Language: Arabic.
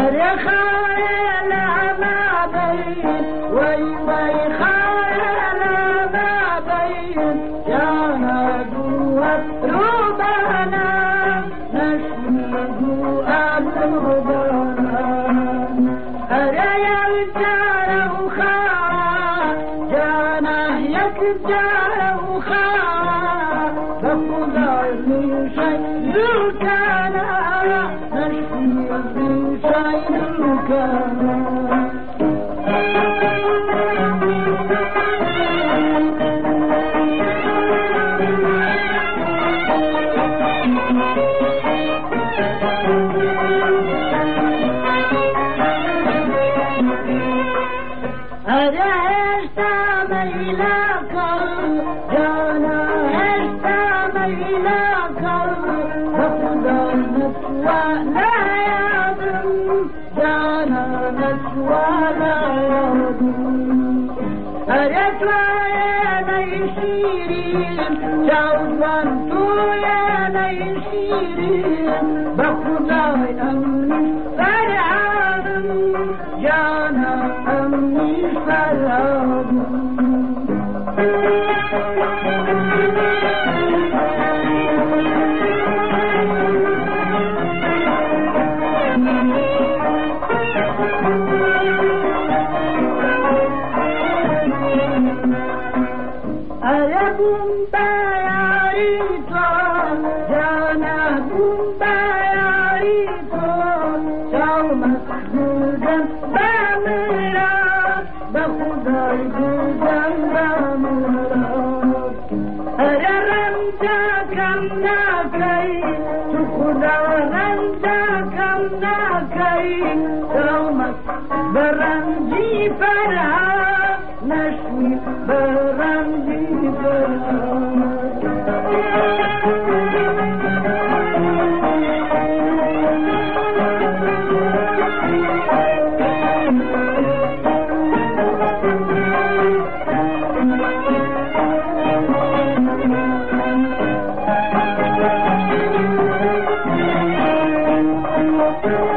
أري خايل ما بين وي خايل ما بين يا نجوى ربنا نشمه أبربنا أري يجار وخا جانا يكجار وخا بخدا من شيء ذكرنا نشمه من شيء ذكرنا برنجي فرها نشوي برنجي فرها Thank you.